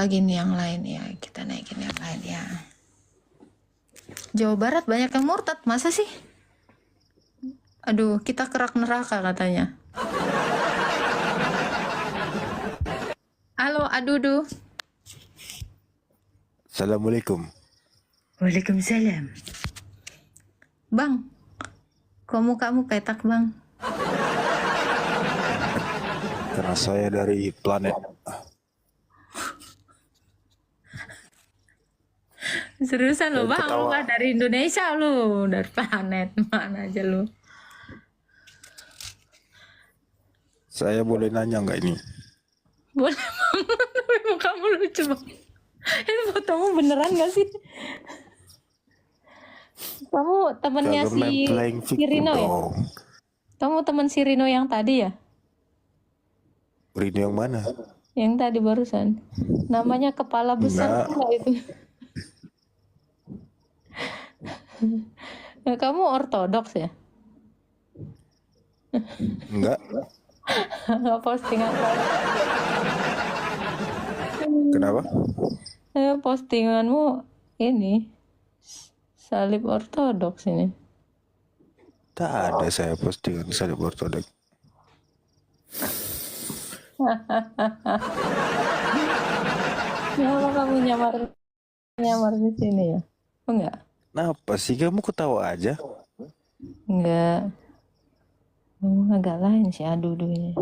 lagi nih yang lain ya. Kita naikin yang lain ya. Jawa Barat banyak yang murtad, masa sih? Aduh, kita kerak neraka katanya. Halo, Adudu. Assalamualaikum. Waalaikumsalam. Bang, kok mukamu petak, Bang? Karena saya dari planet. Seriusan lo, Bang? Lu Ketawa. nggak dari Indonesia lu, dari planet mana aja lu? Saya boleh nanya nggak ini? Boleh banget, tapi mukamu lucu Bang. Ini fotomu beneran gak sih? Kamu temennya Government si playing victim Rino ya? dong. Kamu temen si Rino yang tadi ya? Rino yang mana? Yang tadi barusan. Namanya kepala besar Enggak. pula itu. Nah, kamu ortodoks ya? Enggak. Nggak posting apa? Kenapa? Postinganmu ini salib ortodoks ini. Tak ada saya postingan salib ortodoks. Kenapa kamu nyamar di sini ya? Oh, enggak? Kenapa sih kamu ketawa aja? Enggak. Agak lain sih adudunya.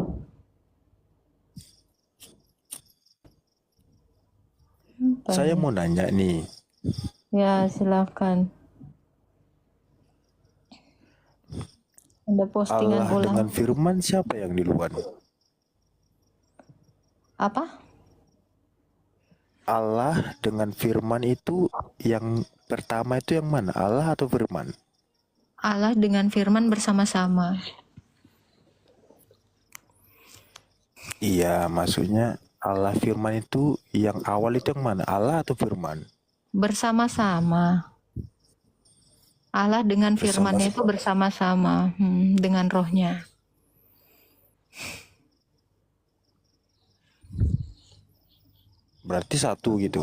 Saya mau nanya nih. Ya, silakan. Ada postingan Allah ulang. dengan firman siapa yang duluan? Apa? Allah dengan firman itu yang pertama itu yang mana? Allah atau firman? Allah dengan firman bersama-sama. Iya, maksudnya Allah firman itu yang awal itu yang mana? Allah atau firman? Bersama-sama. Allah dengan firmannya itu bersama-sama dengan rohnya. Berarti satu gitu.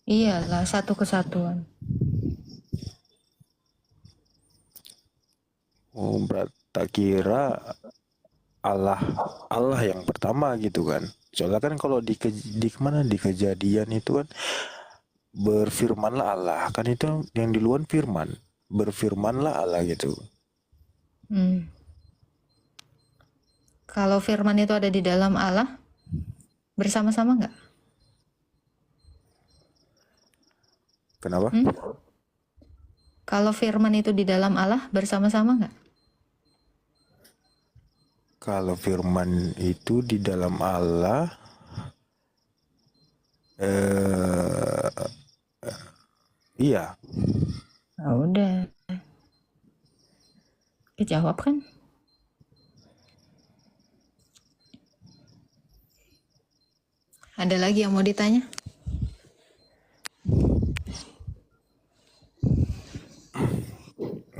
Iyalah, satu kesatuan. Oh, tak kira Allah yang pertama gitu kan. Soalnya kan kalau di kejadian itu kan berfirmanlah Allah, kan itu yang di luar firman. Berfirmanlah Allah gitu. Kalau firman itu ada di dalam Allah, bersama-sama nggak? Kenapa? Kalau firman itu di dalam Allah, bersama-sama nggak? Kalau firman itu di dalam Allah, iya. Udah. Dijawab kan? Ada lagi yang mau ditanya?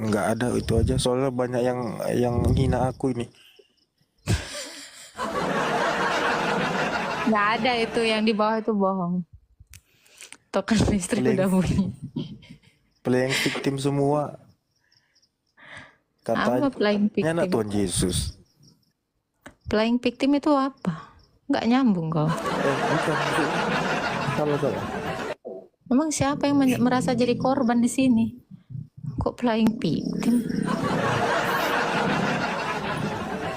Nggak ada, itu aja. Soalnya banyak yang hina aku ini. Nggak ada, itu yang di bawah itu bohong. Token listrik udah bunyi. Playing victim semua. Apa playing victim? Katanya Tuhan Yesus. Playing victim itu apa? Nggak nyambung kau. Bukan. Salah. Emang siapa yang merasa jadi korban di sini? Kok playing victim?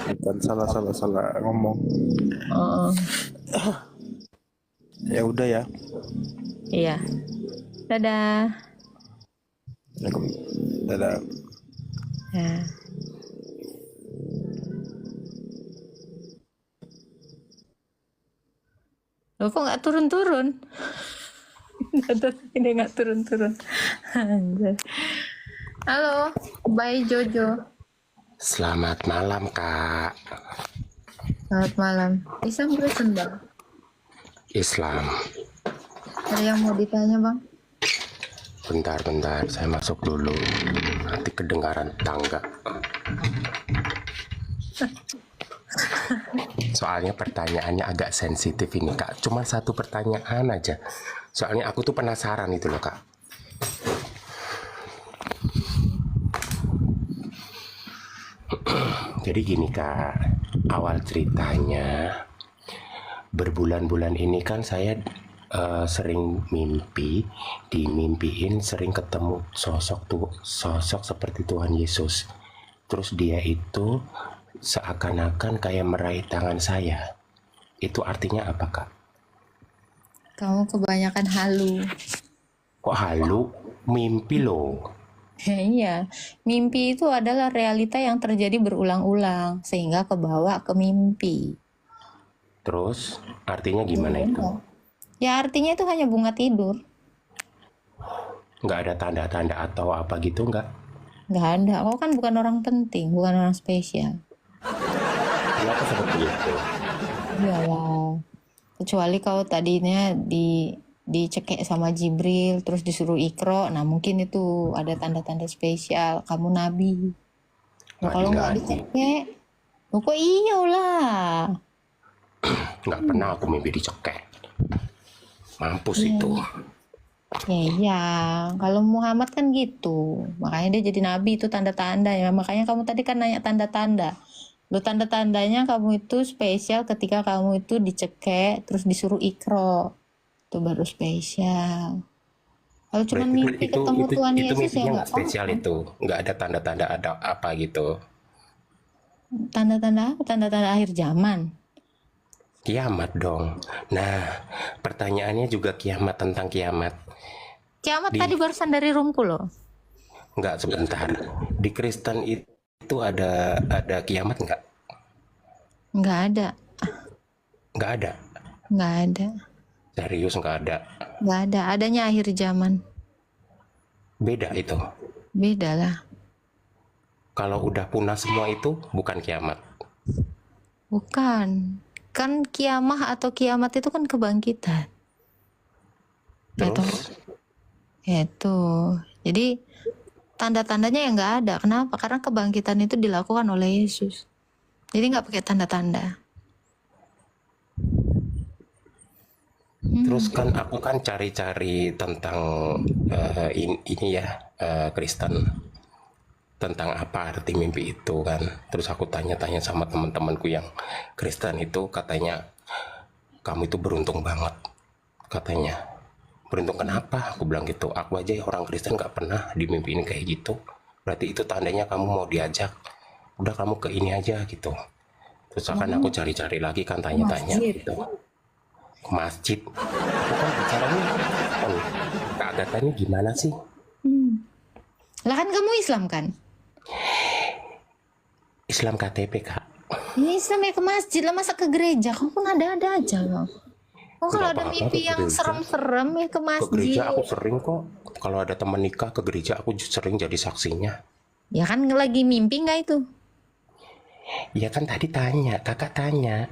Bukan, salah ngomong. Ya udah ya. Iya. Dadah. Dadah. Ya. Loh, kok nggak turun-turun? Ini nggak turun-turun. Halo, bye Jojo. Selamat malam, Kak. Selamat malam. Isam Kristen, Bang? Islam. Ada yang mau ditanya, Bang? Bentar, saya masuk dulu. Nanti kedengaran tangga. Soalnya pertanyaannya agak sensitif ini Kak. Cuma satu pertanyaan aja. Soalnya aku tuh penasaran itu loh Kak. Jadi gini Kak, awal ceritanya berbulan-bulan ini kan saya sering mimpi, dimimpiin sering ketemu sosok seperti Tuhan Yesus. Terus dia itu seakan-akan kayak meraih tangan saya. Itu artinya apa Kak? Kamu kebanyakan halu. Kok halu? Mimpi loh. Iya, mimpi itu adalah realita yang terjadi berulang-ulang sehingga kebawa ke mimpi. Terus artinya gimana itu? Ya artinya itu hanya bunga tidur. Nggak ada tanda-tanda atau apa gitu nggak? Nggak ada, kau kan bukan orang penting, bukan orang spesial. Kenapa seperti itu? Iyalah, kecuali kau tadinya dicekek sama Jibril terus disuruh Iqra, nah mungkin itu ada tanda-tanda spesial kamu nabi. Nah, kalau nggak dicekek, kok iyalah. Nggak pernah aku mimpi dicekek. Mampus itu. Ya iya, kalau Muhammad kan gitu, makanya dia jadi nabi itu tanda-tanda ya. Makanya kamu tadi kan nanya tanda-tanda. Lo tanda-tandanya kamu itu spesial ketika kamu itu dicekek terus disuruh Iqra. Itu baru spesial. Kalau cuma mimpi ketemu Tuhan itu Yesus ya mimpinya nggak nggak spesial apa-apa. itu, nggak ada tanda-tanda ada apa gitu. Tanda-tanda apa? Tanda-tanda akhir zaman. Kiamat dong. Nah, pertanyaannya juga kiamat tentang kiamat. Kiamat tadi barusan dari roomku loh. Nggak sebentar. Di Kristen itu ada kiamat nggak? Nggak ada. Nggak ada. Nggak ada. Serius nggak ada. Nggak ada. Adanya akhir zaman. Beda itu. Beda lah. Kalau udah punah semua itu bukan kiamat. Bukan. Kan kiamah atau kiamat itu kan kebangkitan. Terus? Itu. Jadi tanda-tandanya yang nggak ada. Kenapa? Karena kebangkitan itu dilakukan oleh Yesus. Jadi nggak pakai tanda-tanda. Terus kan aku kan cari-cari tentang ini ya Kristen, tentang apa arti mimpi itu kan. Terus aku tanya-tanya sama teman-temanku yang Kristen itu, katanya kamu itu beruntung banget katanya. Beruntung kenapa? Aku bilang gitu. Aku aja orang Kristen nggak pernah dimimpiin kayak gitu. Berarti itu tandanya kamu mau diajak. Udah kamu ke ini aja gitu. Terus akan aku cari-cari lagi kan, tanya-tanya gitu. Ke masjid. Aku kan bicaranya keagatannya gimana sih? Lah kan kamu Islam kan? Islam KTP Kak. Ya Islam ya ke masjid lah, masa ke gereja? Kamu pun ada-ada aja loh. Oh kalau ada mimpi yang serem-serem ya ke masjid. Ke gereja aku sering kok. Kalau ada teman nikah ke gereja aku sering jadi saksinya. Ya kan lagi mimpi nggak itu? Ya kan tadi tanya, kakak tanya.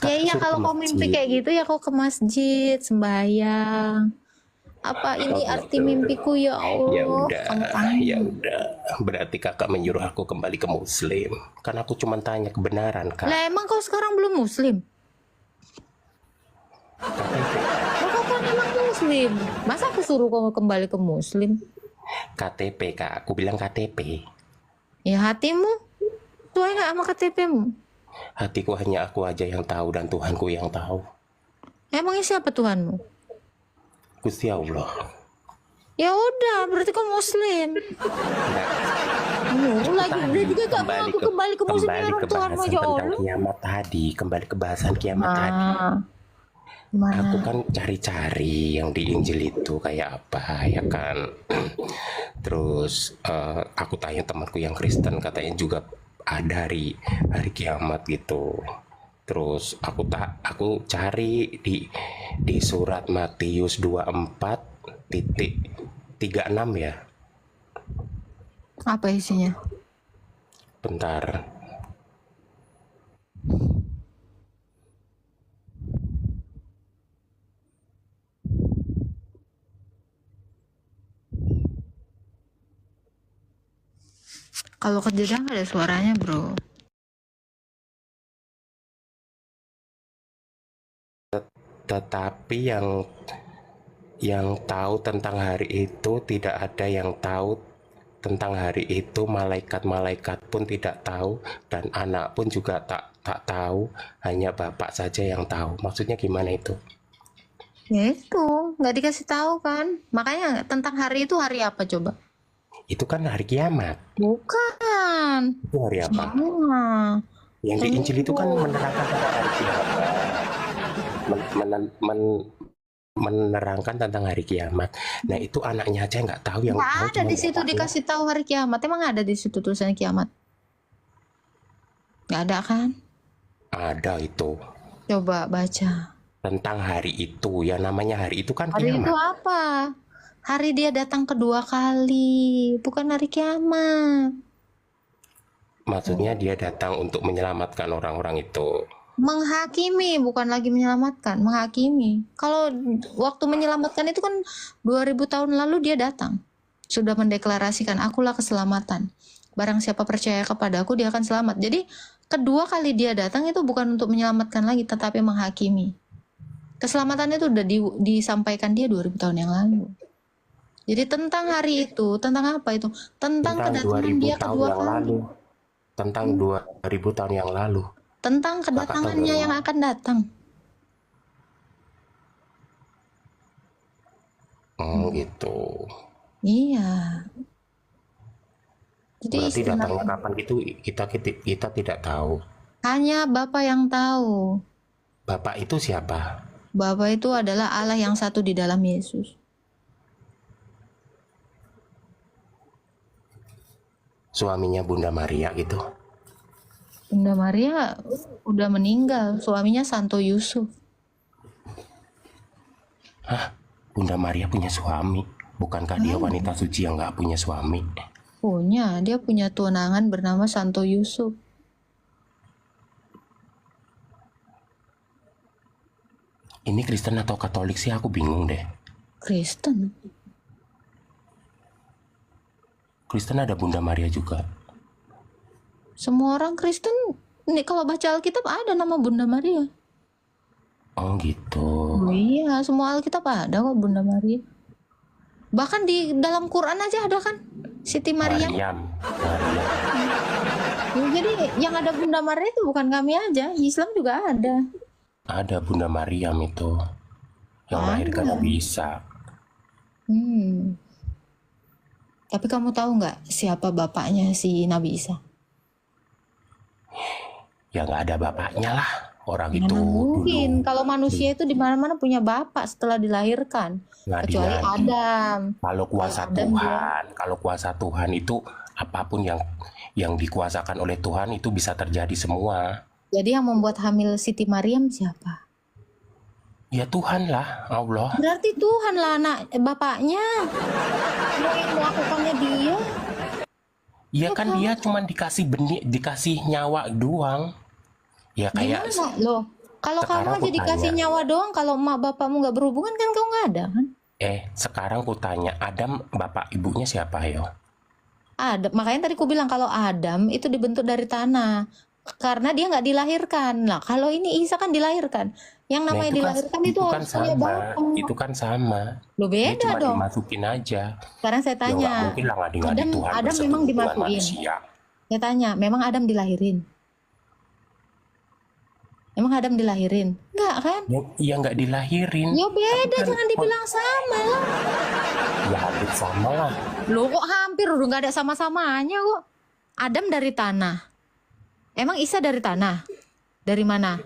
Ya iya kalau kau mimpi kayak gitu ya kau ke masjid sembahyang. Apa ini arti mimpiku ya Allah? Ya udah. Berarti kakak menyuruh aku kembali ke Muslim. Kan aku cuma tanya kebenaran kak. Lah emang kau sekarang belum Muslim? Kau kan emang Muslim. Masa aku suruh kau kembali ke Muslim? KTP kak, aku bilang KTP. Ya hatimu sesuai nggak sama KTP-mu? Hatiku hanya aku aja yang tahu dan Tuhanku yang tahu. Emangnya siapa Tuhanmu? Gusti Allah. Ya udah, berarti kau Muslim. Lagi udah juga gak mau aku kembali ke Muslim ya Tuhanmu ya Allah. Kiamat tadi, kembali ke bahasan kiamat tadi. Gimana? Aku kan cari-cari yang di Injil itu kayak apa ya kan. Terus aku tanya temanku yang Kristen, katanya juga ada hari kiamat gitu. Terus aku cari di surat Matius 24:36 ya. Apa isinya? Bentar. Kalau kejadian ada suaranya bro. tetapi yang tahu tentang hari itu tidak ada yang tahu tentang hari itu, malaikat-malaikat pun tidak tahu, dan anak pun juga tak tahu, hanya Bapak saja yang tahu. Maksudnya gimana itu? Ya itu, nggak dikasih tahu kan. Makanya tentang hari itu hari apa coba? Itu kan hari kiamat. Bukan. Itu hari apa? Salah. Yang di Injil itu kan menerangkan tentang hari kiamat. Menerangkan tentang hari kiamat. Nah itu anaknya aja nggak tahu, yang tahu Nggak ada cuma di situ bapaknya. dikasih tahu hari kiamat. Emang ada di situ tulisannya kiamat? Nggak ada kan? Ada itu Coba baca. tentang hari itu, yang namanya hari itu kan Hari itu kiamat. apa? Hari dia datang kedua kali, bukan hari kiamat. Maksudnya dia datang untuk menyelamatkan orang-orang itu. Menghakimi, bukan lagi menyelamatkan, menghakimi. Kalau waktu menyelamatkan itu kan 2000 tahun lalu dia datang. Sudah mendeklarasikan, akulah keselamatan. Barang siapa percaya kepadaku, dia akan selamat. Jadi kedua kali dia datang itu bukan untuk menyelamatkan lagi, tetapi menghakimi. Keselamatan itu udah disampaikan dia 2000 tahun yang lalu. Jadi tentang hari itu, tentang apa itu? Tentang Tentang kedatangan 2000 dia tahun kedua yang kali. lalu. Tentang 2000 tahun yang lalu. Tentang Kakak tahu kedatangannya dari yang mana? akan datang. Gitu. Iya. Jadi Berarti datangnya istilahnya kapan itu kita tidak tahu. hanya Bapa yang tahu. Bapak itu siapa? Bapa itu adalah Allah yang satu di dalam Yesus. Suaminya Bunda Maria gitu. Bunda Maria udah meninggal, suaminya Santo Yusuf. Hah? Bunda Maria punya suami? Bukankah dia wanita suci yang nggak punya suami? Dia punya tunangan bernama Santo Yusuf. Ini Kristen atau Katolik sih, aku bingung deh. Kristen. Kristen ada Bunda Maria juga. Semua orang Kristen, nih kalau baca Alkitab ada nama Bunda Maria. Oh gitu. Oh iya, semua Alkitab ada kok Bunda Maria. Bahkan di dalam Quran aja ada kan Siti Maryam. Maryam. Ya, jadi yang ada Bunda Maria itu bukan kami aja, Islam juga ada. Ada Bunda Maryam itu. Yang melahirkan Nabi Isa. Tapi kamu tahu nggak siapa bapaknya si Nabi Isa? Ya nggak ada bapaknya lah. Orang Mana itu mungkin dulu kalau manusia itu di mana-mana punya bapak setelah dilahirkan, kecuali ngadi-ngadi. Adam. Kalau kuasa Adam Tuhan, kalau kuasa Tuhan itu apapun yang dikuasakan oleh Tuhan itu bisa terjadi semua. Jadi yang membuat hamil Siti Maryam siapa? Ya Tuhan lah, Allah. Berarti Tuhan lah anak bapaknya. Mau yang melakukannya dia. Ya kan dia cuma dikasih benih, dikasih nyawa doang. Ya kayak Gimana loh? Kalau kamu sekarang aja aku dikasih tanya. nyawa doang, kalau emak bapakmu nggak berhubungan kan kau nggak ada kan? Sekarang ku tanya, Adam bapak ibunya siapa yo? Ada, makanya tadi aku bilang kalau Adam itu dibentuk dari tanah karena dia nggak dilahirkan. Nah kalau ini Isa kan dilahirkan. Yang Nah namanya itu kan dilahirkan itu kan harus punya sama, bapak. itu kan sama. Lo Dia beda cuma dong. dimasukin aja. Sekarang saya Ya nggak tanya, mungkin lah ngadi-ngadi Adam Tuhan memang bersekutu dengan dimasukin. manusia. Saya tanya, memang Adam dilahirin? Emang Adam dilahirin? Enggak kan? Ya nggak dilahirin. Ya beda, Kan- jangan dibilang sama lah. Ya hampir sama lah. Loh kok hampir udah nggak ada sama-samanya kok. Adam dari tanah. Emang Isa dari tanah? Dari mana?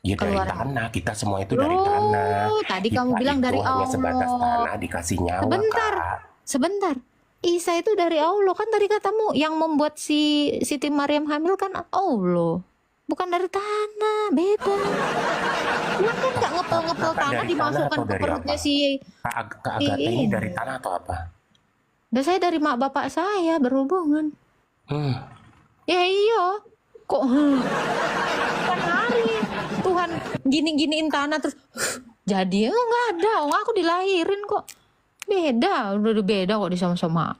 Ya dari Keluar. tanah, kita semua itu dari Loh, tanah. tadi Kita kamu bilang itu dari hanya sebatas Allah. tanah dikasih nyawa, Sebentar. Kak. Sebentar. Isa itu dari Allah kan tadi katamu yang membuat si Siti Maryam hamil kan Allah. Bukan dari tanah, beda. Dia kan nggak ngepel-ngepel Kakak tanah dari dimasukkan tanah atau ke dari perutnya apa? si. Kak Agatha ini dari tanah atau apa? Dan saya dari mak bapak saya berhubungan. Ya iya. Kok kan hari Tuhan gini-giniin tanah terus jadi nggak ada. Oh, aku dilahirin kok. Beda, udah beda kok di sama-sama.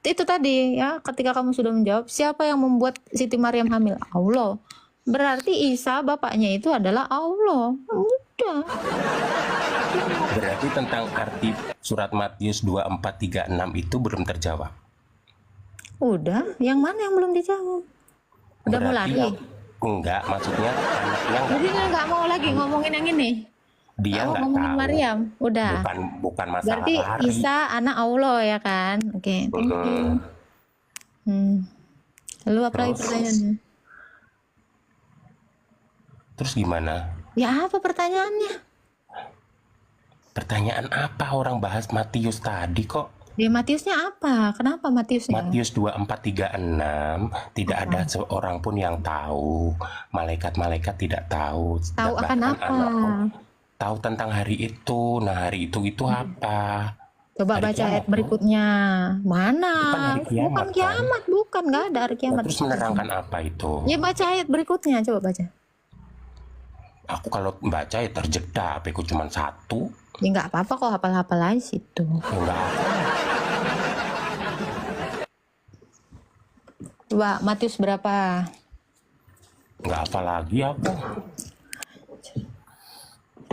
Itu tadi ya, ketika kamu sudah menjawab siapa yang membuat Siti Maryam hamil? Allah. Berarti Isa bapaknya itu adalah Allah. Udah. Berarti tentang arti surat Matius 24:36 itu belum terjawab. Udah. Yang mana yang belum dijawab? Udah mau Berarti lari. enggak, maksudnya anaknya Jadi nggak mau lagi ngomongin yang ini. dia Mau nggak ngomongin tahu. Maryam. Udah. Bukan masalah Berarti lari. Isa anak Allah ya kan? Oke, thank you. Lalu apa lagi Terus? pertanyaannya? Terus gimana? Ya apa pertanyaannya? Pertanyaan apa orang bahas Matius tadi kok? Ya Matiusnya apa? Kenapa Matiusnya? Matius 24:36 tidak ada seorang pun yang tahu. Malaikat-malaikat tidak tahu. Tahu akan Bahkan apa? anak pun tahu tentang hari itu. Nah, hari itu apa? Coba Hari baca ayat kiamat, kan? berikutnya. Mana? Bukan hari kiamat, Bukan kan? kiamat, bukan. Nggak ada hari Nah, kiamat. terus menerangkan apa itu? Ya baca ayat berikutnya, coba baca. Aku kalau baca ya terjeda, aku cuma satu. Ya nggak apa-apa kok, hafal-hafal aja situ. Ya enggak apa. Coba Matius berapa? Enggak apa lagi aku.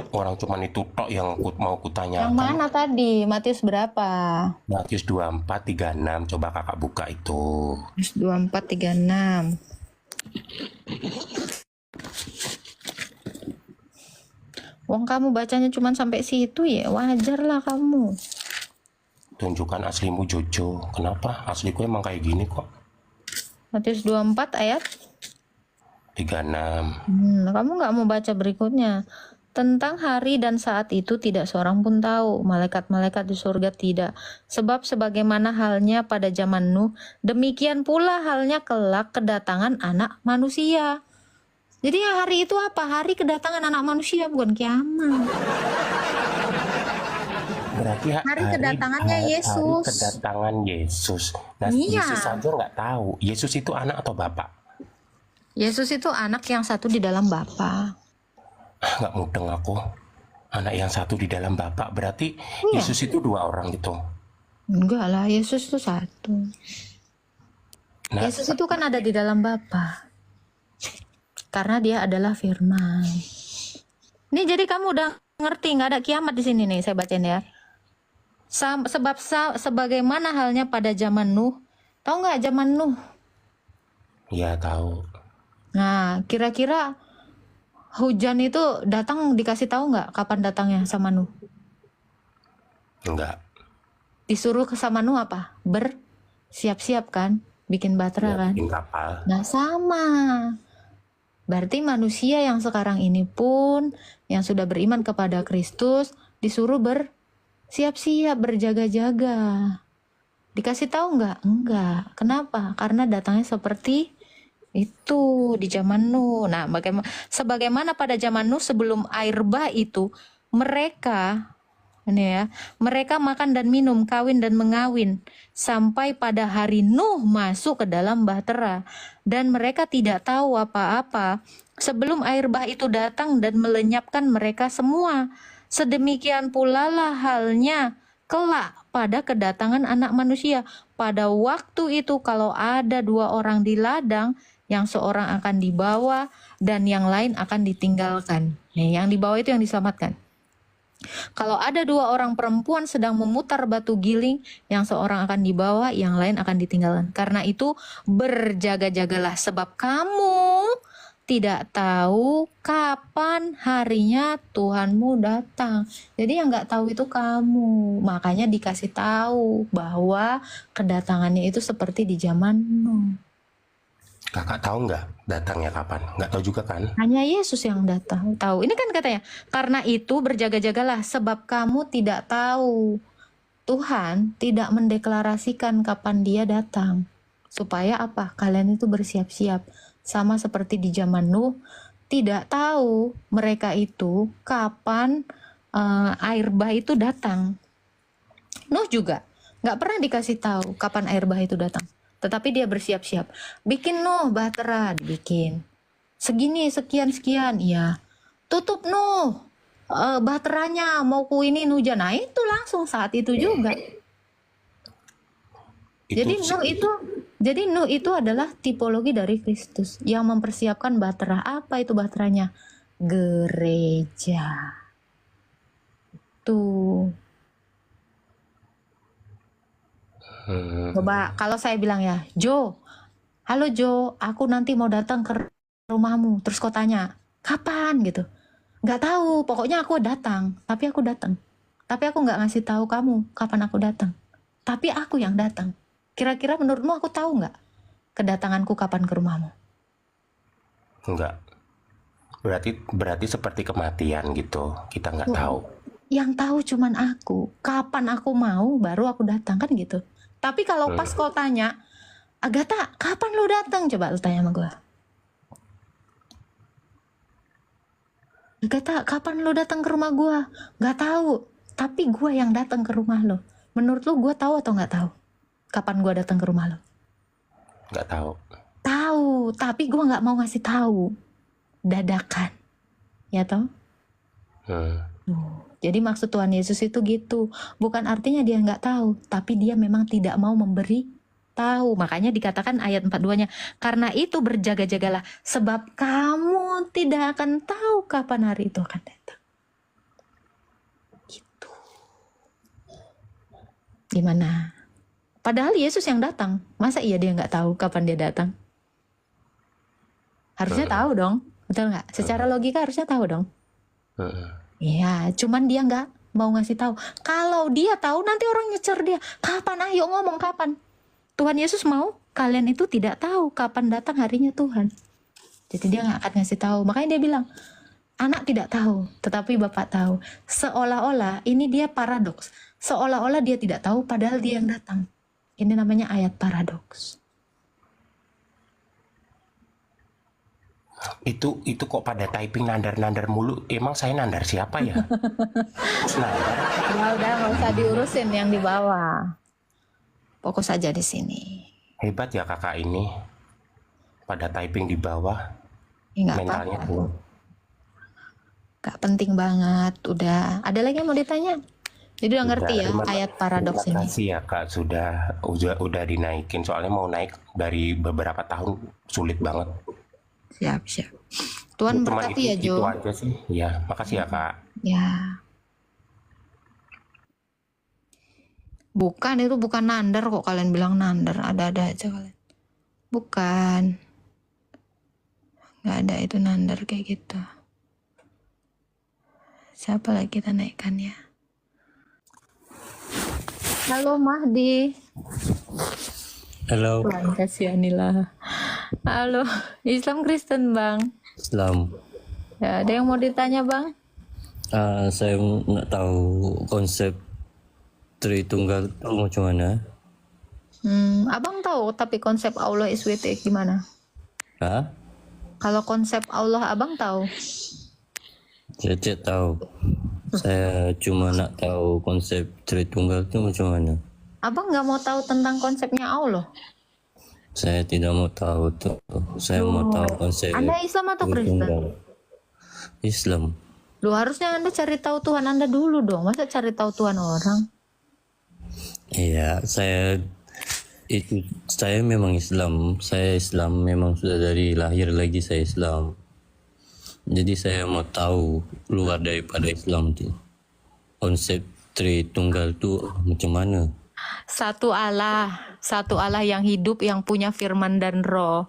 Orang cuman itu tok yang mau Yang kutanyakan. mana tadi? Matius berapa? Matius 24:36, coba kakak buka itu. Matius 24:36. Wong kamu bacanya cuma sampai situ ya, wajar lah kamu. Tunjukkan aslimu Jojo. Kenapa? Asliku emang kayak gini kok. Matius 24 ayat 36. Kamu nggak mau baca berikutnya. Tentang hari dan saat itu tidak seorang pun tahu, malaikat-malaikat di surga tidak. Sebab sebagaimana halnya pada zaman Nuh, demikian pula halnya kelak kedatangan anak manusia. Jadi ya hari itu apa? Hari kedatangan anak manusia, bukan kiamat. Berarti Hari kedatangannya Yesus. Hari kedatangan Yesus. Nah, Iya. Yesus saja nggak tahu. Yesus itu anak atau bapak? Yesus itu anak yang satu di dalam Bapa. Nggak mudeng aku. Anak yang satu di dalam bapak. Berarti Iya. Yesus itu dua orang gitu. Enggak lah, Yesus itu satu. Nah, Yesus itu kan ada di dalam Bapa. Karena dia adalah firman. Ini jadi kamu udah ngerti, nggak ada kiamat di sini nih, saya bacain ya. Sebagaimana halnya pada zaman Nuh. Tahu nggak zaman Nuh? ya tahu. Nah, kira-kira hujan itu datang dikasih tahu nggak kapan datangnya sama Nuh? Enggak. Disuruh ke sama Nuh apa? Bersiap-siap kan? Bikin bahtera kan? Bikin kapal. Nah sama. Berarti manusia yang sekarang ini pun yang sudah beriman kepada Kristus disuruh bersiap-siap, berjaga-jaga. Dikasih tahu nggak? Enggak. Kenapa? Karena datangnya seperti itu di zaman Nuh. Nah, sebagaimana pada zaman Nuh sebelum air bah itu mereka makan dan minum, kawin dan mengawin sampai pada hari Nuh masuk ke dalam bahtera, dan mereka tidak tahu apa-apa sebelum air bah itu datang dan melenyapkan mereka semua. Sedemikian pula lah halnya kelak pada kedatangan anak manusia. Pada waktu itu kalau ada dua orang di ladang, yang seorang akan dibawa dan yang lain akan ditinggalkan. Yang dibawa itu yang diselamatkan. Kalau ada dua orang perempuan sedang memutar batu giling, yang seorang akan dibawa, yang lain akan ditinggalkan. Karena itu berjaga-jagalah, sebab kamu tidak tahu kapan harinya Tuhanmu datang. Jadi yang nggak tahu itu kamu. Makanya dikasih tahu bahwa kedatangannya itu seperti di zaman Nuh. Kakak tahu nggak datangnya kapan? Nggak tahu juga kan? Hanya Yesus yang datang tahu. Ini kan katanya, karena itu berjaga-jagalah sebab kamu tidak tahu. Tuhan tidak mendeklarasikan kapan dia datang. Supaya apa? Kalian itu bersiap-siap. Sama seperti di zaman Nuh, tidak tahu mereka itu kapan air bah itu datang. Nuh juga nggak pernah dikasih tahu kapan air bah itu datang. Tetapi dia bersiap-siap. Bikin Nuh bahtera, dibikin. Segini, sekian, ya. Tutup Nuh bahteranya, mau ku ini hujan. Nah itu langsung saat itu juga. Jadi Nuh itu adalah tipologi dari Kristus yang mempersiapkan bahtera. Apa itu bahteranya? Gereja. Tuh. Coba kalau saya bilang ya, Jo, halo Jo, aku nanti mau datang ke rumahmu. Terus kau tanya, kapan gitu? Nggak tahu, pokoknya aku datang. Tapi aku datang. Tapi aku nggak ngasih tahu kamu kapan aku datang. Tapi aku yang datang. Kira-kira menurutmu aku tahu nggak kedatanganku kapan ke rumahmu? Enggak. Berarti seperti kematian gitu. Kita nggak tahu. Yang tahu cuman aku. Kapan aku mau baru aku datang kan gitu. Tapi kalau pas kau tanya, Agatha, kapan lu datang? Coba lu tanya sama gue. Agatha, kapan lu datang ke rumah gue? Nggak tahu. Tapi gue yang datang ke rumah lo. Menurut lu gue tahu atau nggak tahu? Kapan gue datang ke rumah lo? Nggak tahu. Tahu, tapi gue nggak mau ngasih tahu. Dadakan, ya toh? Jadi maksud Tuhan Yesus itu gitu. Bukan artinya dia nggak tahu, tapi dia memang tidak mau memberi tahu. Makanya dikatakan ayat 42-nya, karena itu berjaga-jagalah, sebab kamu tidak akan tahu kapan hari itu akan datang. Gitu. Gimana? Padahal Yesus yang datang. Masa iya dia nggak tahu kapan dia datang? Harusnya tahu dong. Betul nggak? Secara logika harusnya tahu dong. Iya, cuman dia nggak mau ngasih tahu. Kalau dia tahu nanti orang nyecer dia. Kapan? Ayo ngomong kapan. Tuhan Yesus mau kalian itu tidak tahu kapan datang harinya Tuhan. Jadi dia nggak akan ngasih tahu. Makanya dia bilang, anak tidak tahu, tetapi Bapak tahu. Seolah-olah ini dia paradoks. Seolah-olah dia tidak tahu, padahal dia yang datang. Ini namanya ayat paradoks. Itu kok pada typing nandar-nandar mulu. Emang saya nandar siapa ya? Nandar. Udah nggak usah diurusin yang di bawah. Fokus saja di sini. Hebat ya kakak ini. Pada typing di bawah. Ya, nggak mentalnya apa-apa. tuh. Gak penting banget. Udah. Ada lagi yang mau ditanya? Jadi udah ngerti ya ayat paradoks terima ini. kasih ya kak sudah dinaikin. Soalnya mau naik dari beberapa tahun sulit banget. Siap. Tuhan Cuman berkati ya itu Jo. aja sih. Ya makasih ya kak. Ya. Bukan, itu bukan nandar kok kalian bilang nandar. Ada-ada aja kalian. Bukan. Gak ada itu nandar kayak gitu. Siapa lagi kita naikkan ya? Halo Mahdi. Halo, Tuhan kasihanilah. Halo, Islam Kristen Bang. Islam. Ya, ada yang mau ditanya Bang? Saya nak tahu konsep Tritunggal itu macam mana? Abang tahu, tapi konsep Allah SWT gimana? Hah? Kalau konsep Allah abang tahu? Saya tidak tahu. Saya cuma nak tahu konsep Tritunggal itu macam mana. Abang nggak mau tahu tentang konsepnya Allah? Saya tidak mau tahu tuh. Saya mau tahu konsep Anda Islam atau Kristen? Tritunggal. Islam. Loh, harusnya Anda cari tahu Tuhan Anda dulu dong. Masa cari tahu Tuhan orang? Iya, saya memang Islam. Saya Islam memang sudah dari lahir lagi saya Islam. Jadi saya mau tahu luar daripada Islam tu konsep Tritunggal tu macam mana? Satu Allah yang hidup, yang punya firman dan roh.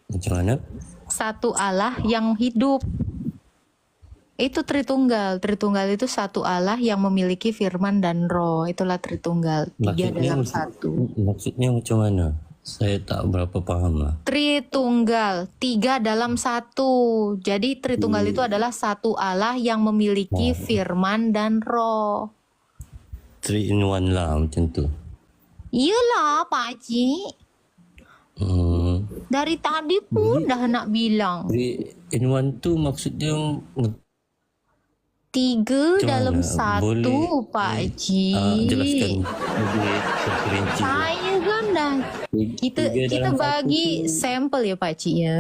Macam mana? Satu Allah yang hidup. Itu Tritunggal. Tritunggal itu satu Allah yang memiliki firman dan roh. Itulah Tritunggal. Tiga dalam satu. Maksudnya macam mana? Saya tak berapa paham lah. Tritunggal, tiga dalam satu. Jadi Tritunggal itu adalah satu Allah yang memiliki firman dan roh. 3 in 1 lah macam tu. Iyalah Pak Haji. Dari tadi pun dah nak bilang. 3 in 1 tu maksudnya Tiga macam dalam mana? satu Boleh, Pak Haji. jelaskan lebih terperinci. Saya kan dah. Kita Tiga dalam bagi sampel ya Pak Haji ya.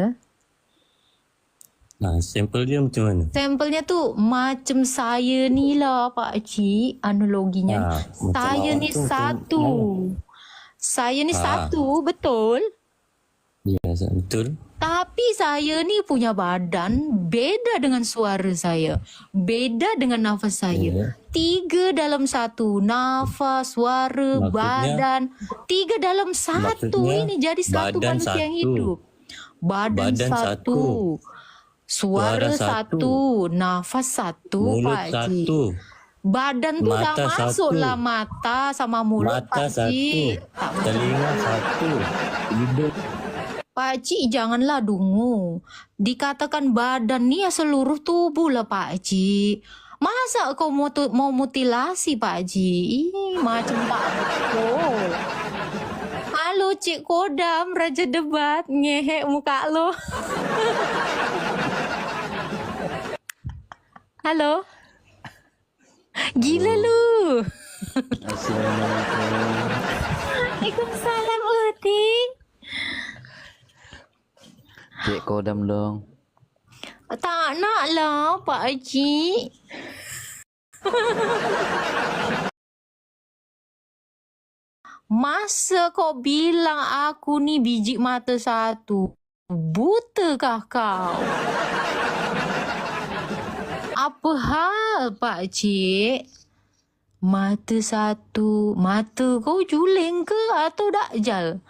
Nah, sampel dia macam mana? Sampelnya tuh macam saya ni lah Pak Cik, analoginya. Macam Saya awak ni tu macam satu. mana? Saya ni satu, betul. Ya, betul. Tapi saya ni punya badan beda dengan suara saya. Beda dengan nafas saya. Ya. 3 dalam 1. Nafas, suara, Maksudnya- badan. 3 dalam 1. Maksudnya Ini jadi satu badan manusia yang satu. hidup. Badan Badan satu. satu. Suara Suara satu. Nafas satu, Mulut Pak Cik. satu. Badan tu dah Mata masuk satu. lah mata sama mulut, Mata Pak satu. Cik. Tak macam Telinga satu. Hidung. Pak Cik, janganlah dungu. Dikatakan badan ni ya seluruh tubuh lah Pak Cik. Masa kau mau mutilasi Pak Cik? Ih, macam tak betul. Halo Cik Kodam, Raja Debat. Ngehek muka lo. Halo. Gila lu. Assalamualaikum. Waalaikumsalam Uting. Cik Kodam dong. Tak nak lah Pak Haji. Masa kau bilang aku ni biji mata satu? Butakah kau? Apa hal Pak Cik? Mata satu, mata kau juling ke atau dakjal?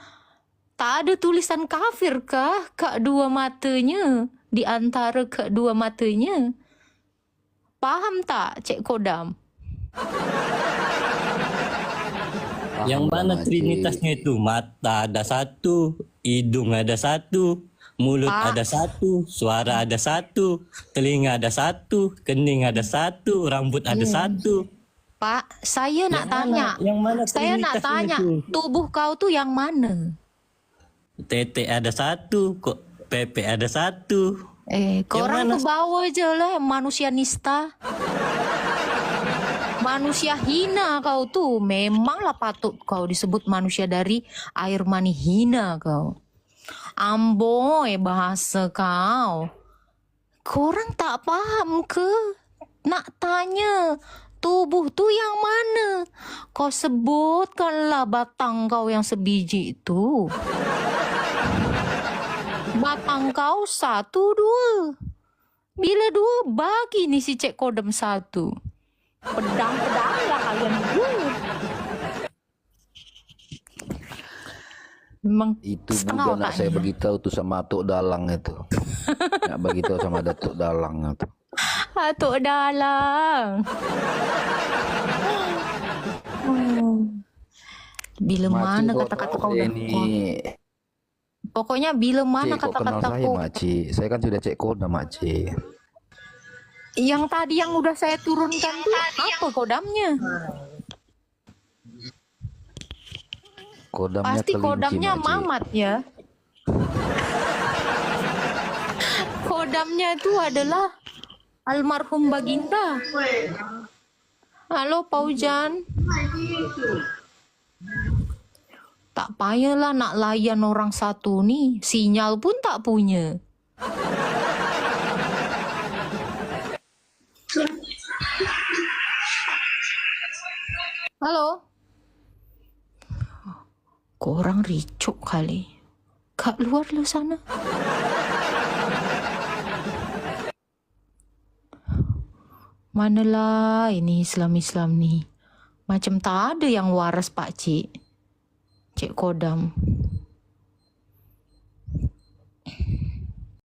Tak ada tulisan kafir kah kat dua matanya? Di antara kedua matanya? Faham tak Cik Kodam? Yang mana trinitasnya itu? Mata ada satu, hidung ada satu, mulut Pak. ada satu, suara ada satu, telinga ada satu, kening ada satu, rambut ada satu. Pak, saya nak tanya. Yang mana Saya nak trinitasnya tanya, itu? tubuh kau tu yang mana? Tete ada satu, kok pepe ada satu. Korang mana? tu bawa je lah manusia nista. Manusia hina kau tu. Memanglah patut kau disebut manusia dari air mani hina kau. Amboy bahasa kau. Korang tak paham ke? Nak tanya, tubuh tu yang mana? Kau sebutkanlah batang kau yang sebiji itu. Batang kau 1, 2. Bila 2, bagi ni si Cik Kodam 1. Pedang-pedang lah kalian berdua. Memang Itu setengah juga nak saya otaknya. beritahu tu sama Atuk Dalang itu. Nak beritahu sama Datuk Dalang itu. Atuk Dalang. Bila mana Makcik, kata-kata kok kau dah ini keluar? Pokoknya bila mana Cik, kok kenal kata-kata saya kau makcik? Saya kan sudah Cik Kodam makcik. yang tadi yang udah saya turunkan tuh apa kodamnya? Kodamnya Pasti kelinci kodamnya makcik. Mamat ya. Kodamnya itu adalah almarhum Baginda. Halo Paujan. Tak payahlah nak layan orang satu ni. Sinyal pun tak punya. Halo. Korang ricuk kali. Kat luar lu sana. Manalah ini Islam-Islam ni. Macam tak ada yang waras Pak Cik. Cik Kodam.